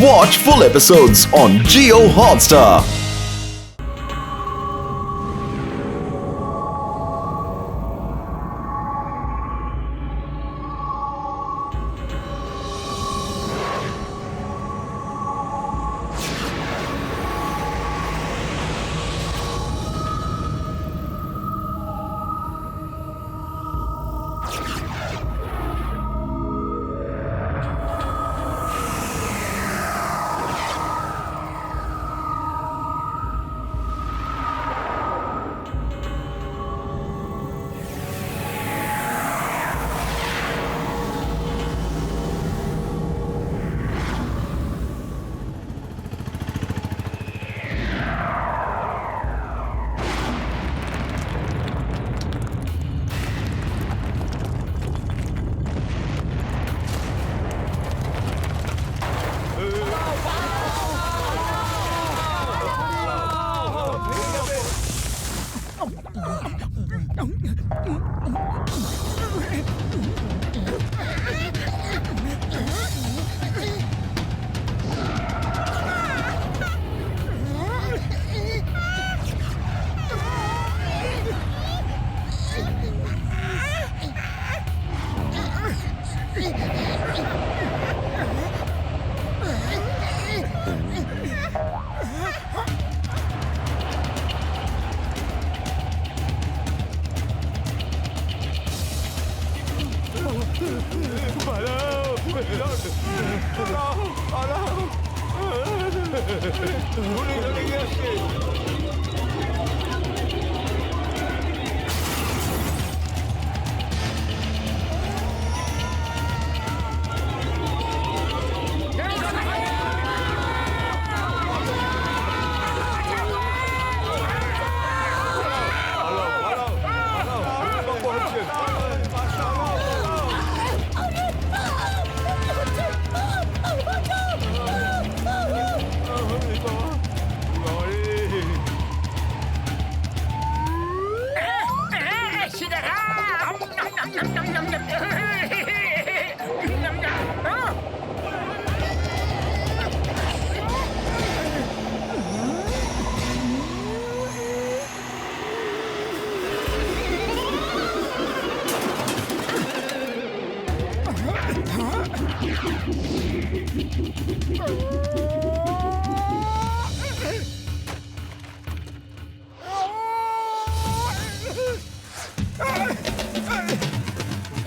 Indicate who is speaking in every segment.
Speaker 1: Watch full episodes on Jio Hotstar.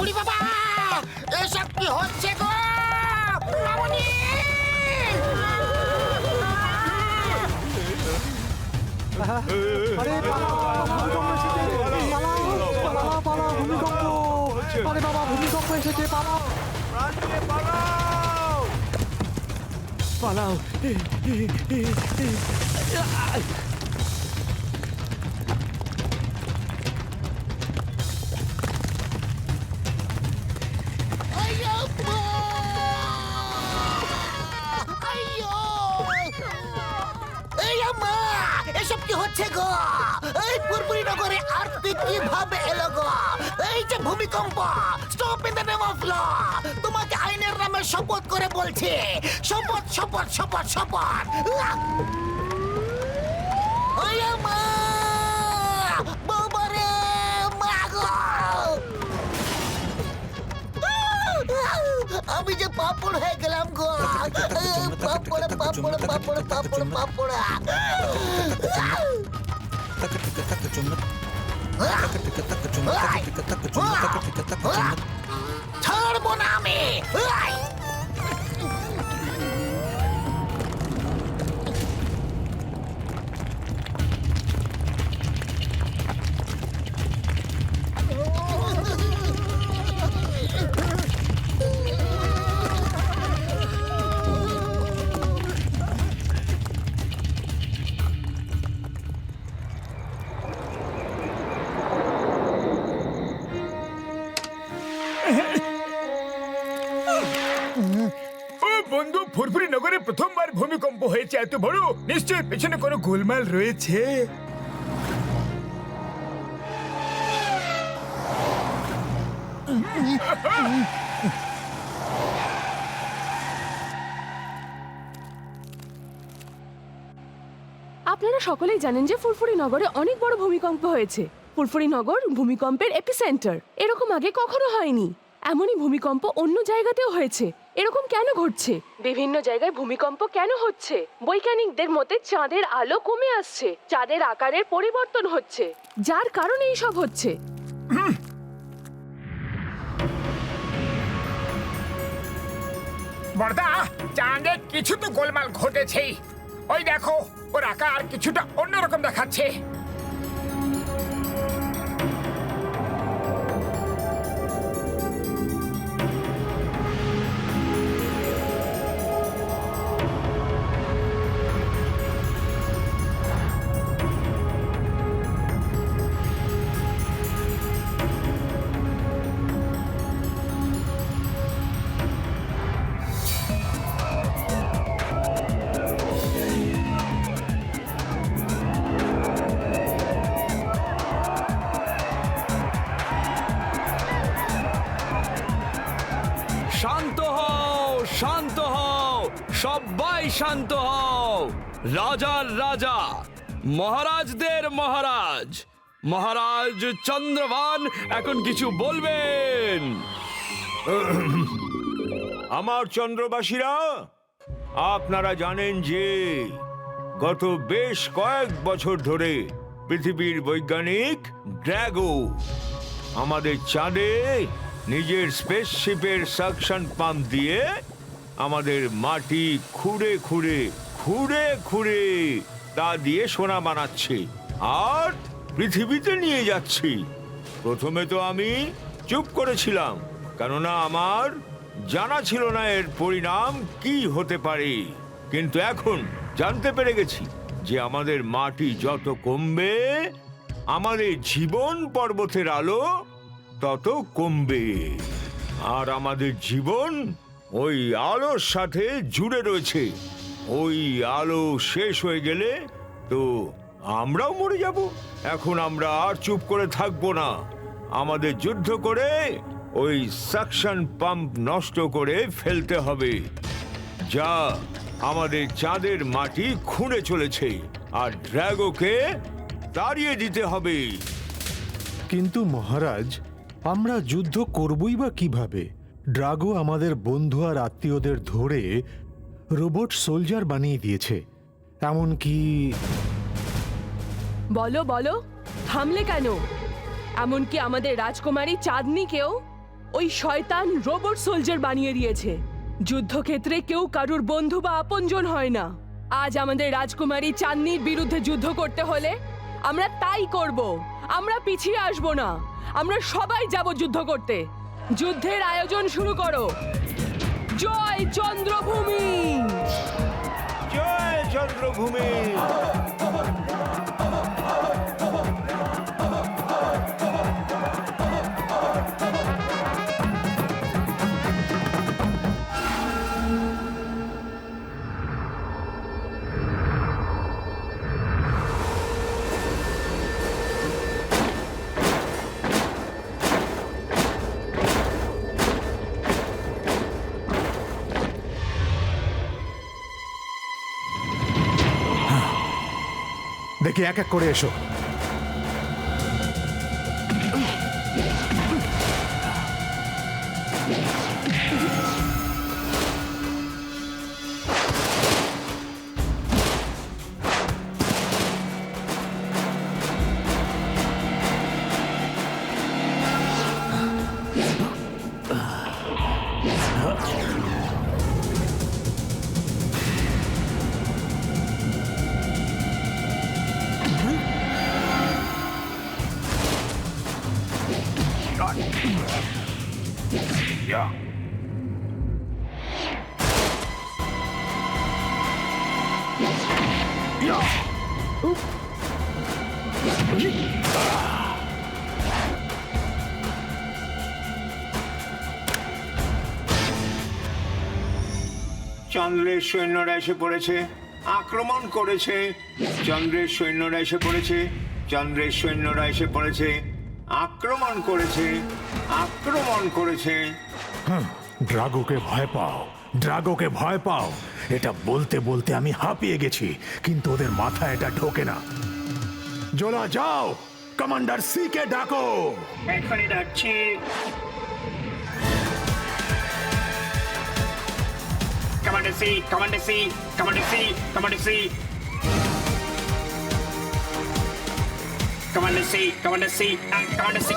Speaker 2: উড়ি বাবা, এসব কি হচ্ছে গো মামুনি?
Speaker 3: আরে বাবা ভূমিকম্প এসেছে, পালাও পালাও।
Speaker 2: এসব কি হচ্ছে গো? এই পুরপুরি নগরে আর্থিক কিভাবে এলো গো? এই যে ভূমিকম্প, stop in the name of law. তোমাকে আইনের নামে শপথ করে বলছি, শপথ শপথ শপথ শপথ। ওরে মা, বাবারে মা গো, আমি যে পাপড় হয়ে গেলাম গো। পাপড় পাপড় পাপড় পাপড় পাপড়। ছাড়বো না আমি।
Speaker 4: বন্ধু, ফুরফুরি নগরে প্রথমবার ভূমিকম্প হয়েছে এত বড়, নিশ্চয়ই পেছনে কোনো গোলমাল রয়েছে।
Speaker 5: আপনারা সকলেই জানেন যে ফুরফুরি নগরে অনেক বড় ভূমিকম্প হয়েছে। ফুরফুরি নগর ভূমিকম্পের এপিসেন্টার। এরকম আগে কখনো হয়নি। এমনই ভূমিকম্প অন্য জায়গাতেও হয়েছে। এরকম কেন ঘটছে? বিভিন্ন জায়গায় ভূমিকম্প কেন হচ্ছে? বৈজ্ঞানিকদের মতে চাঁদের আলো কমে আসছে, চাঁদের আকারের পরিবর্তন হচ্ছে, যার কারণে এইসব হচ্ছে।
Speaker 4: বর্দা, চাঁদে কিছু তো গোলমাল ঘটেছেই। ওই দেখো, ওর আকার কিছুটা অন্যরকম দেখাচ্ছে।
Speaker 6: শান্ত হও, শান্ত হও, সবাই শান্ত হও। রাজার রাজা, মহারাজদের মহারাজ, মহারাজ চন্দ্রভান এখন কিছু বলবেন।
Speaker 7: আমার চন্দ্রবাসীরা, আপনারা জানেন যে গত বেশ কয়েক বছর ধরে পৃথিবীর বৈজ্ঞানিক ড্র্যাগো আমাদের চাঁদে নিজের স্পেসশিপের সাকশন পাম্প দিয়ে আমাদের মাটি খুঁড়ে খুঁড়ে খুঁড়ে খুঁড়ে তা দিয়ে সোনা বানাচ্ছে আর পৃথিবীতে নিয়ে যাচ্ছি। প্রথমে তো আমি চুপ করেছিলাম, কেননা আমার জানা ছিল না এর পরিণাম কি হতে পারে। কিন্তু এখন জানতে পেরে গেছি যে আমাদের মাটি যত কমবে, আমাদের জীবন পর্বতের আলো তত কমবে। আর আমাদের জীবন ওই আলোর সাথে জুড়ে রয়েছে। ওই আলো শেষ হয়ে গেলে তো আমরাও মরে যাব। এখন আমরা আর চুপ করে থাকবো না, আমাদের যুদ্ধ করে ওই সাকশন পাম্প নষ্ট করে ফেলতে হবে, যা আমাদের চাঁদের মাটি খুঁড়ে চলেছে, আর ড্র্যাগোকে তাড়িয়ে দিতে হবে।
Speaker 8: কিন্তু মহারাজ, আমরা যুদ্ধ করবই বা কিভাবে? ড্রাগো আমাদের বন্ধু আর আত্মীয়দের ধরে রোবট সোলজার বানিয়ে দিয়েছে। এমনকি
Speaker 5: বলো বলো, থামলে কেন? এমনকি আমাদের রাজকুমারী চাঁদনিকেও ওই শয়তান রোবট সোলজার বানিয়ে দিয়েছে। যুদ্ধক্ষেত্রে কেউ কারুর বন্ধু বা আপনজন হয় না। আজ আমাদের রাজকুমারী চাঁদনির বিরুদ্ধে যুদ্ধ করতে হলে আমরা তাই করব। আমরা পিছিয়ে আসব না, আমরা সবাই যাব যুদ্ধ করতে। যুদ্ধের আয়োজন শুরু করো। জয় চন্দ্রভূমি,
Speaker 7: জয় চন্দ্রভূমি।
Speaker 8: দেখি এক এক করে এসো।
Speaker 7: চন্দ্রের সৈন্যরা এসে পড়েছে, আক্রমণ করেছে। চন্দ্রের সৈন্যরা এসে পড়েছে, চন্দ্রের সৈন্যরা এসে পড়েছে, আক্রমণ করেছে, আক্রমণ করেছে।
Speaker 8: ড্রাগোকে ভয় পাও, ড্রাগোকে ভয় পাও, এটা বলতে বলতে আমি হাঁপিয়ে গেছি, কিন্তু ওদের মাথায় এটা ঢোকে না। জোলা যাও, কমান্ডার সি কে ডাকো।
Speaker 9: এখনই ডাকছি। Commander C, commander C, commander C, commander C, commander C, commander C, commander C.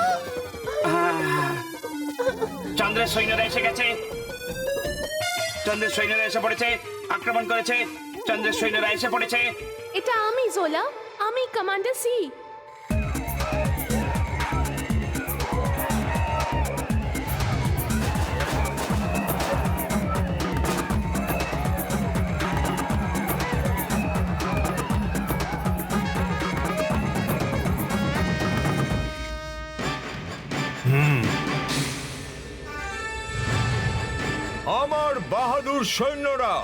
Speaker 9: চন্দ্রের সৈন্যরা এসে গেছে, চন্দ্রের সৈন্যরা এসে পড়েছে, আক্রমণ করেছে, চন্দ্রের সৈন্যরা এসে পড়েছে।
Speaker 5: এটা আমি জোলা, আমি কমান্ডার সি।
Speaker 7: আমার বাহাদুর সৈন্যরা,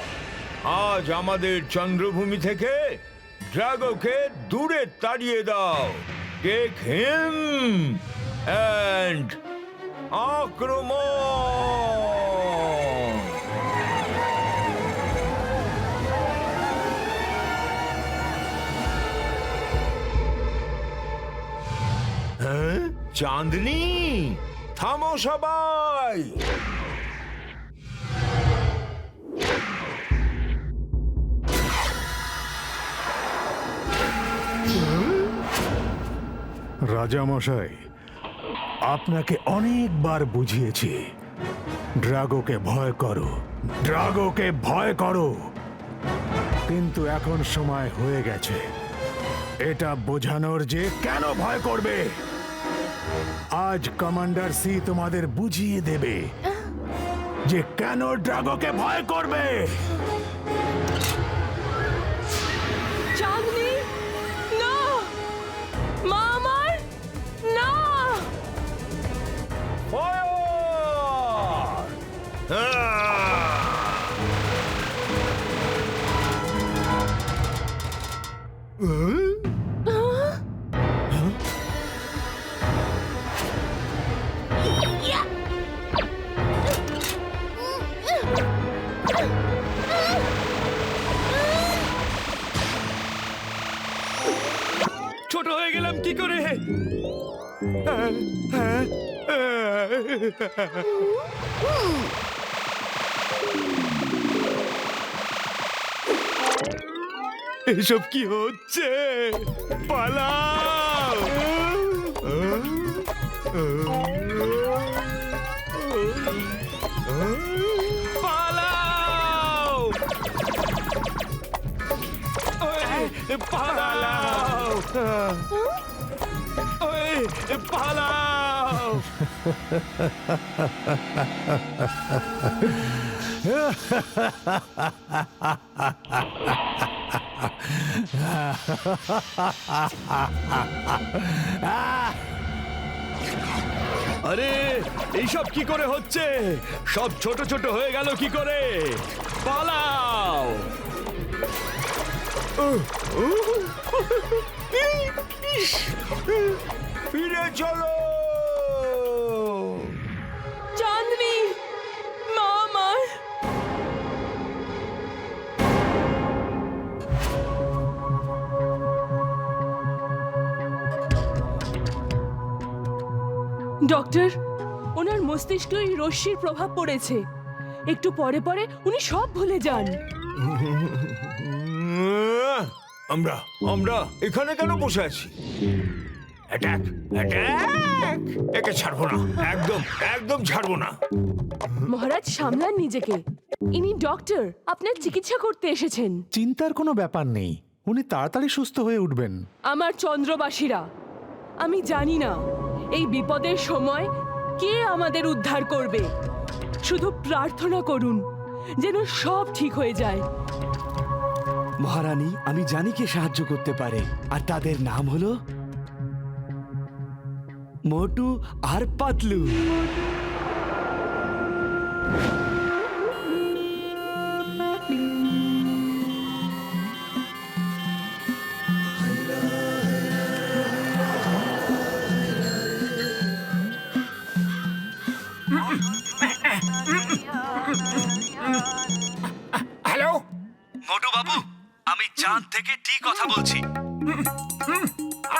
Speaker 7: আজ আমাদের চন্দ্রভূমি থেকে ড্রাগোকে দূরে তাড়িয়ে দাও। টেক হিম অ্যান্ড আক্রমণ। হ্যাঁ, চাঁদনি, থামো সবাই।
Speaker 8: রাজামশাই, আপনাকে অনেকবার বুঝিয়েছি, ড্রাগোকে ভয় করো, ড্রাগোকে ভয় করো, কিন্তু এখন সময় হয়ে গেছে এটা বোঝানোর যে কেন ভয় করবে। আজ কমান্ডার সি তোমাদের বুঝিয়ে দেবে যে কেন ড্রাগোকে ভয় করবে।
Speaker 5: চাঁদনি, না! মা আমার, না!
Speaker 6: ছোট হয়ে গেলাম কি করে? এসব কি হচ্ছে? পালাও! পালাও! পালাও! পালাও! আরে এইসব কি করে হচ্ছে? সব ছোট ছোট হয়ে গেল কি করে? পালাও!
Speaker 7: ফিরে চলো।
Speaker 5: চাঁদনি, মা আমার। ডক্টর, ওনার মস্তিষ্কে ওই রশ্মির প্রভাব পড়েছে। একটু পরে পরে উনি সব ভুলে যান।
Speaker 7: আমরা আমরা এখানে কেন বসে আছি? Attack, attack! একে ছাড়বো না, একদম একদম ছাড়বো না।
Speaker 5: মহারাজ, সামলান নিজেকে। ইনি ডক্টর, আপনার চিকিৎসা করতে এসেছেন।
Speaker 8: চিন্তার কোনো ব্যাপার নেই, উনি তাড়াতাড়ি সুস্থ হয়ে উঠবেন।
Speaker 5: আমার চন্দ্রবাসীরা, আমি জানি না এই বিপদের সময় কে আমাদের উদ্ধার করবে। শুধু প্রার্থনা করুন যেন সব ঠিক হয়ে যায়।
Speaker 6: মহারানী, আমি জানি কে সাহায্য করতে পারে, আর তাদের নাম হলো মোটু আর পাতলু। মোটু বাবু, আমি চাঁদ থেকে কথা বলছি।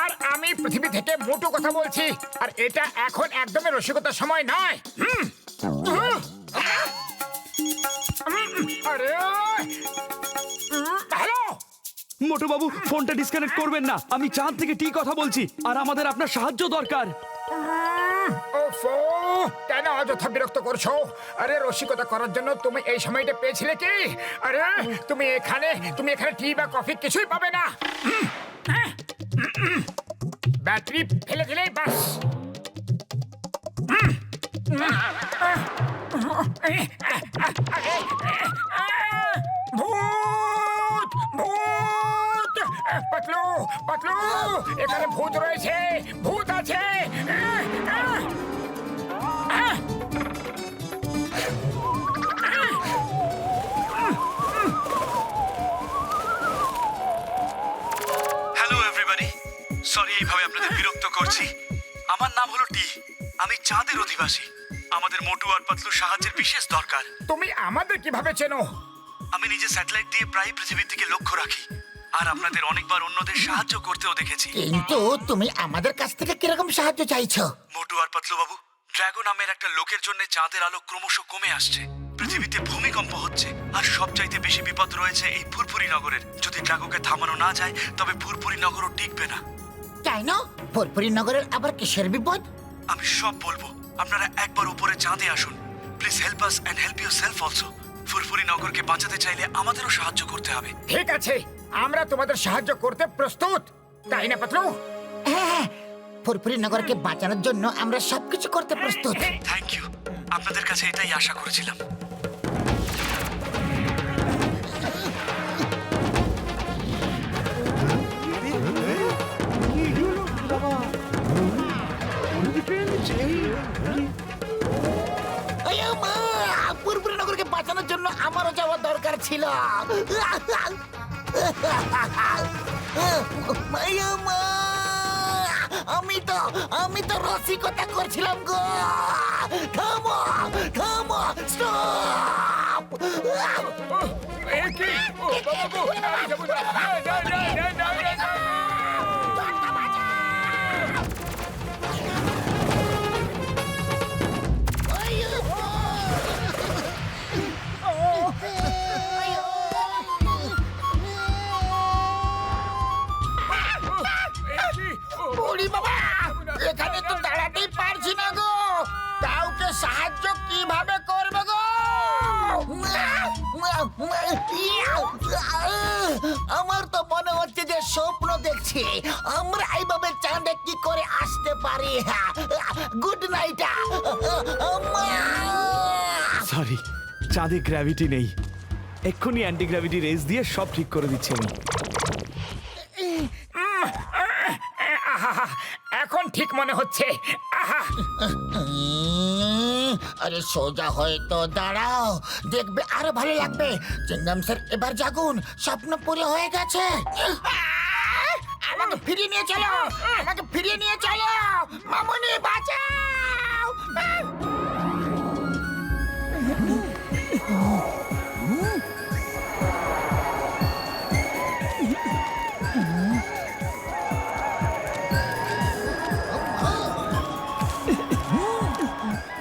Speaker 4: আর আমি পৃথিবী থেকে মোটু কথা বলছি, আর এটা এখন একদমই রসিকতার সময় নয়। আরে হ্যালো,
Speaker 6: মোটু বাবু, ফোনটা ডিসকানেক্ট করবেন না। আমি চাঁদ থেকে কথা বলছি, আর আমাদের আপনার সাহায্য দরকার।
Speaker 4: ওফো, কেন অযথা বিরক্ত করছো? আরে রসিকতা করার জন্য তুমি এই সময়টা পেয়েছিলে কি? আরে তুমি এখানে টি বা কফি কিছুই পাবে না। ব্যাটারি ফেলে দিলেই বাস। ভূত ভূত, পাতলু পাতলু, এখানে ভূত রয়েছে, ভূত আছে।
Speaker 6: হ্যালো এভরিবডি, সরি এইভাবে আপনাদের বিরক্ত করছি। আমার নাম হলো টি, আমি চাঁদের অধিবাসী। আমাদের মোটু আর পাতলু সাহায্যের বিশেষ দরকার।
Speaker 4: তুমি আমাদের কিভাবে চেনো?
Speaker 6: আমি নিজে স্যাটেলাইট দিয়ে প্রায় পৃথিবীর দিকে লক্ষ্য রাখি, আর আপনাদের অনেকবার অন্যদের সাহায্য করতেও দেখেছি।
Speaker 2: কিন্তু তুমি আমাদের কাছ থেকে কিরকম সাহায্য চাইছো?
Speaker 6: মোটু আর পাতলু বাবু, ড্রাগন নামের একটা লোকের জন্য চাঁদের আলো ক্রমশ কমে আসছে। পৃথিবীতে ভূমিকম্প হচ্ছে, আর সবচাইতে বেশি বিপদ রয়েছে এই ফুরফুরি নগরের। যদি ড্রাগনকে থামানো না যায়, তবে ফুরফুরি নগরও টিকবে না।
Speaker 2: তাই না? ফুরফুরি নগরের আবার কিসের বিপদ?
Speaker 6: আমি সব বলবো, আপনারা একবার উপরে চাঁদে আসুন। Please help us and help yourself also. ফুরফুরি নগরকে বাঁচাতে চাইলে আমাদেরও সাহায্য করতে হবে।
Speaker 4: ঠিক আছে, আমরা তোমাদের সাহায্য করতে প্রস্তুত, তাই না পাতলু?
Speaker 2: হ্যাঁ, ফুরফুরি নগরকে বাঁচানোর জন্য আমরা সবকিছু করতে প্রস্তুত।
Speaker 6: থ্যাংক ইউ, আপনাদের কাছে এটাই আশা করেছিলাম।
Speaker 2: আয়া মা, ফুরফুরি নগরকে বাঁচানোর জন্য আমারও যাওয়া দরকার ছিল। আয়া মা, আমি তো রসিকতা করছিলাম গো। থামো থামো, স্টপ।
Speaker 4: এ কি? ও বাবা গো, না, যাবো না, না, না, না, না, না, না।
Speaker 2: ওরে বাবা, এখানে তো দাঁড়াতেই পারছি না গো। কাউকে সাহায্য কিভাবে করবে গো? আমার তো মনে হচ্ছে যে স্বপ্ন দেখছি। আমরা এইভাবে চাঁদে কি করে আসতে পারি? Good night.
Speaker 6: সরি, চাঁদে গ্র্যাভিটি নেই। এক্ষুনি অ্যান্টি গ্র্যাভিটি রেস দিয়ে সব ঠিক করে দিচ্ছি আমি।
Speaker 4: আহা, এখন ঠিক মনে হচ্ছে। আহা,
Speaker 2: আরে সোজা হয়ে তো দাঁড়াও, দেখবে আরো ভালো লাগবে। চিংগাম স্যার, এবার জাগুন, স্বপ্ন পুরো হয়ে গেছে। আমাকে ফিরিয়ে নিয়ে চলো, আমাকে ফিরিয়ে নিয়ে চলো, মামুনি বাঁচাও।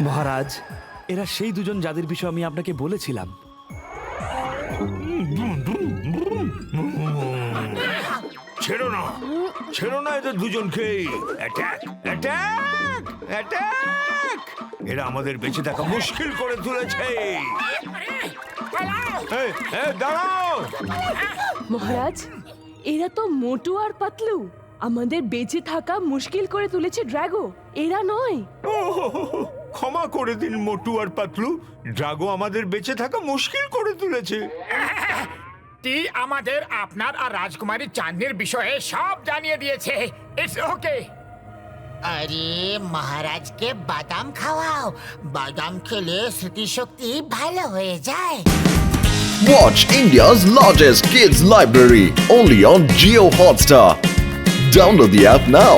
Speaker 6: মহারাজ, এরা সেই দুজন যাদের বিষয়ে আমি আপনাকে বলেছিলাম।
Speaker 7: ছেড়ো না এদের দুজনকেই। Attack attack attack! এরা আমাদের বেঁচে থাকা মুশকিল করে তুলেছে। দাঁড়াও!
Speaker 5: মহারাজ, এরা তো মোটু আর পাতলু। আমাদের বেঁচে থাকা মুশকিল করে তুলেছে ড্রাগো, এরা নয়।
Speaker 7: ক্ষমা করে দিন মোটু আর পাতলু, ড্রাগো আমাদের বেঁচে থাকা মুশকিল করে তুলেছে।
Speaker 4: টি আমাদের আপনার আর রাজকুমারী চাঁদনির বিষয়ে সব জানিয়ে দিয়েছে। It's okay.
Speaker 2: আরে মহারাজকে বাদাম খাওয়াও, বাদাম খেলে স্মৃতিশক্তি ভালো হয়ে যায়।
Speaker 1: Watch India's largest kids library only on Geo Hotstar. Download the app now.